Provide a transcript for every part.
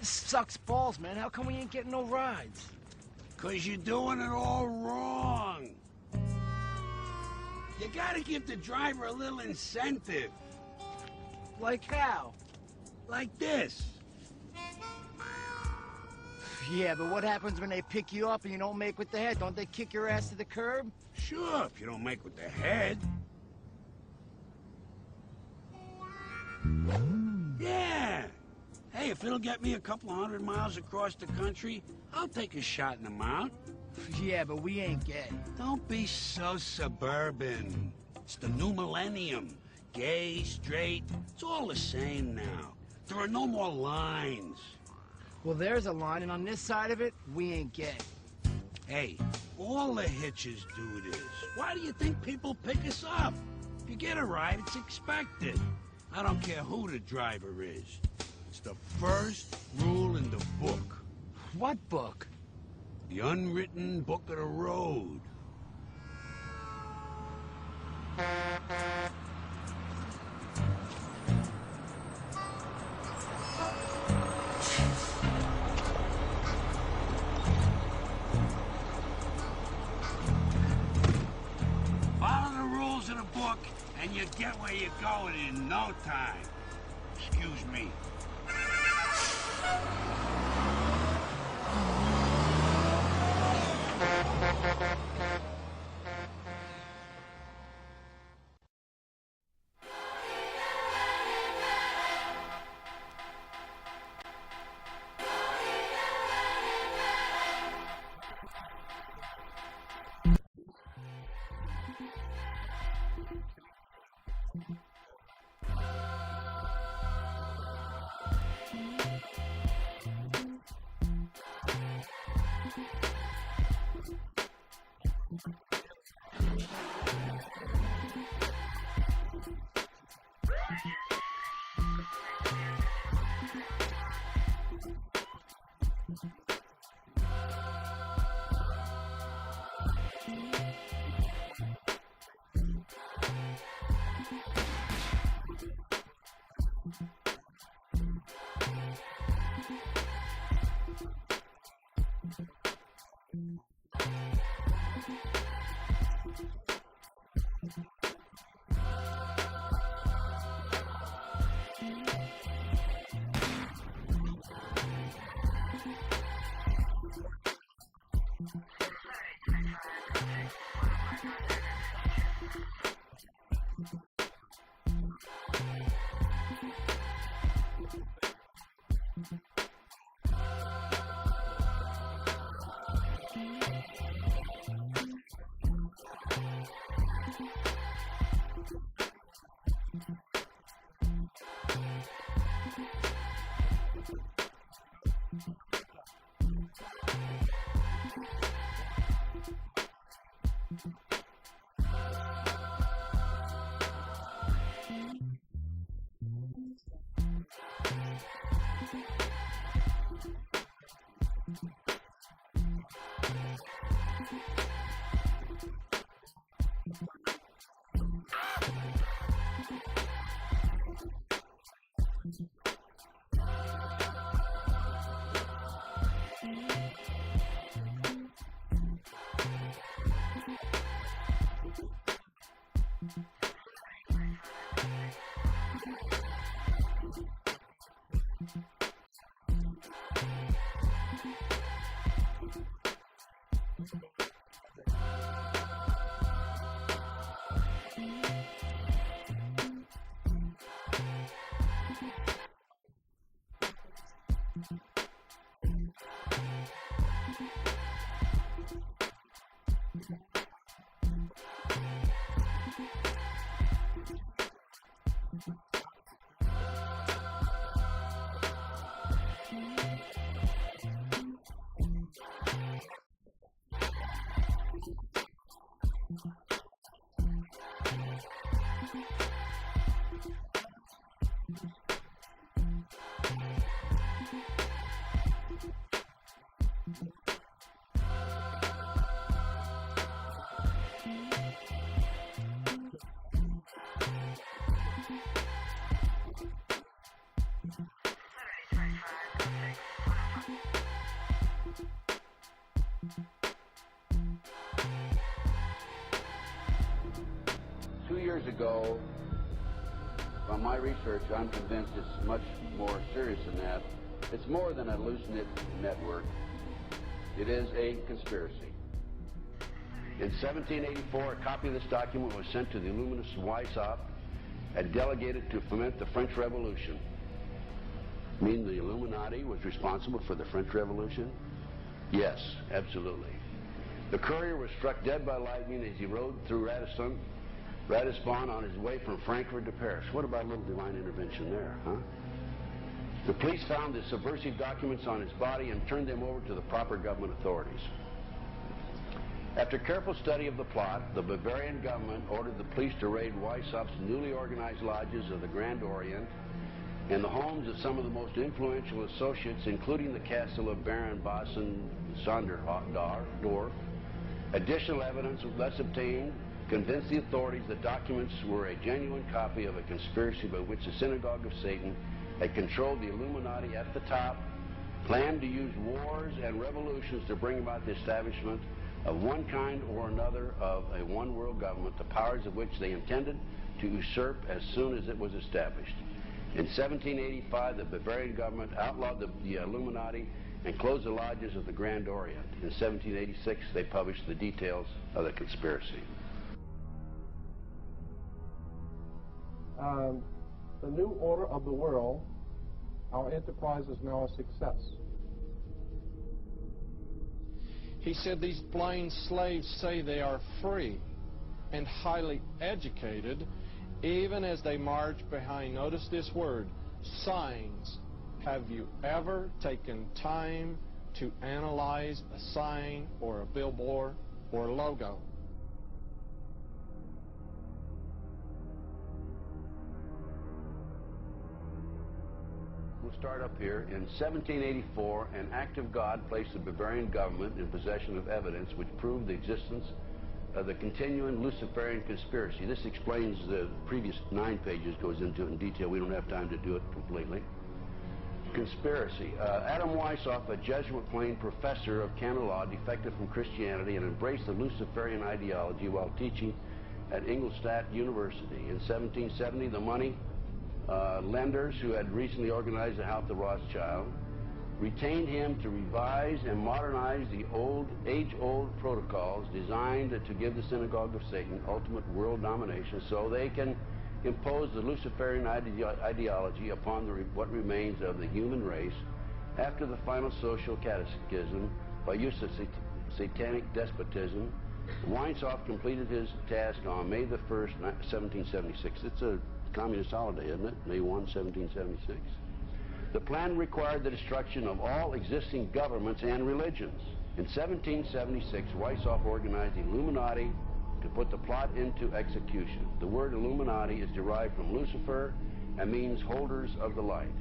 This sucks balls, man. How come we ain't getting no rides? 'Cause you're doing it all wrong. You gotta give the driver a little incentive. Like how? Like this. Yeah, but what happens when they pick you up and you don't make with the head? Don't they kick your ass to the curb? Sure, if you don't make with the head. Yeah. Hey, if it'll get me a couple of 100 miles across the country, I'll take a shot in the mount. Yeah, but we ain't gay. Don't be so suburban. It's the new millennium. Gay, straight, it's all the same now. There are no more lines. Well, there's a line, and on this side of it, we ain't gay. Hey, all the hitches do this. Why do you think people pick us up? If you get a ride, it's expected. I don't care who the driver is. It's the first rule in the book. What book? The unwritten book of the road. Follow the rules of the book, and you get where you're going in no time. Excuse me. years ago, from my research, I'm convinced it's much more serious than that. It's more than a loose-knit network. It is a conspiracy. In 1784, a copy of this document was sent to the Illuminists W.O.L.V.E.S and delegated to foment the French Revolution. Mean the Illuminati was responsible for the French Revolution? Yes, absolutely. The courier was struck dead by lightning as he rode through Ratisbon on his way from Frankfurt to Paris. What about a little divine intervention there, huh? The police found the subversive documents on his body and turned them over to the proper government authorities. After careful study of the plot, the Bavarian government ordered the police to raid Weissaup's newly organized lodges of the Grand Orient and the homes of some of the most influential associates, including the castle of Baron Bassen-Sonderdorf. Additional evidence thus obtained convinced the authorities that documents were a genuine copy of a conspiracy by which the Synagogue of Satan had controlled the Illuminati at the top, planned to use wars and revolutions to bring about the establishment of one kind or another of a one-world government, the powers of which they intended to usurp as soon as it was established. In 1785, the Bavarian government outlawed the Illuminati and closed the lodges of the Grand Orient. In 1786, they published the details of the conspiracy. The new order of the world, our enterprise is now a success. He said these blind slaves say they are free and highly educated, even as they march behind, notice this word, signs. Have you ever taken time to analyze a sign or a billboard or a logo? We'll start up here. In 1784, an act of God placed the Bavarian government in possession of evidence which proved the existence of the continuing Luciferian conspiracy. This explains the previous 9 pages, goes into it in detail. We don't have time to do it completely. Conspiracy. Adam Weishaupt, a Jesuit-trained professor of canon law, defected from Christianity and embraced the Luciferian ideology while teaching at Ingolstadt University. In 1770, the money lenders who had recently organized the House of Rothschild retained him to revise and modernize the age-old protocols designed to give the Synagogue of Satan ultimate world domination so they can impose the Luciferian ideology upon what remains of the human race after the final social cataclysm by use of satanic despotism. Weishaupt completed his task on May the 1st, 1776. It's a communist holiday, isn't it? May 1, 1776. The plan required the destruction of all existing governments and religions. In 1776, Weishaupt organized the Illuminati to put the plot into execution. The word Illuminati is derived from Lucifer and means holders of the light.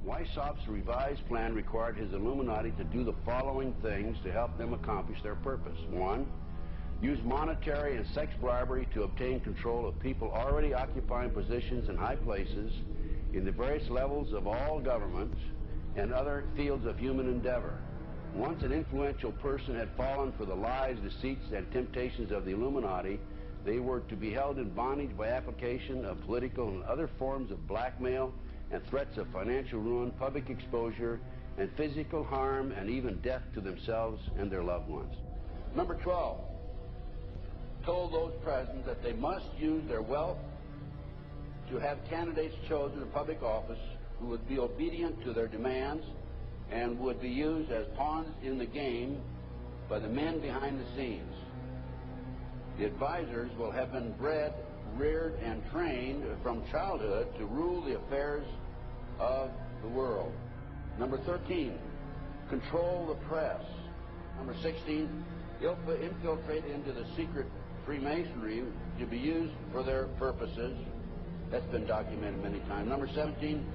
Weishaupt's revised plan required his Illuminati to do the following things to help them accomplish their purpose. 1, use monetary and sex bribery to obtain control of people already occupying positions in high places in the various levels of all governments and other fields of human endeavor. Once an influential person had fallen for the lies, deceits, and temptations of the Illuminati, they were to be held in bondage by application of political and other forms of blackmail and threats of financial ruin, public exposure, and physical harm, and even death to themselves and their loved ones. Number 12, told those present that they must use their wealth to have candidates chosen to public office who would be obedient to their demands and would be used as pawns in the game by the men behind the scenes. The advisors will have been bred, reared, and trained from childhood to rule the affairs of the world. Number 13, control the press. Number 16, infiltrate into the secret Freemasonry to be used for their purposes. That's been documented many times. Number 17,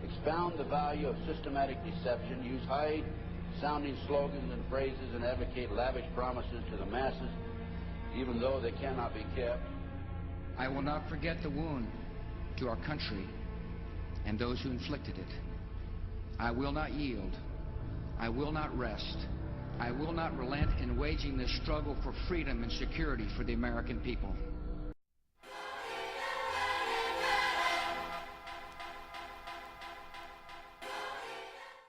expound the value of systematic deception, use high-sounding slogans and phrases, and advocate lavish promises to the masses, even though they cannot be kept. I will not forget the wound to our country and those who inflicted it. I will not yield. I will not rest I will not relent in waging this struggle for freedom and security for the American people.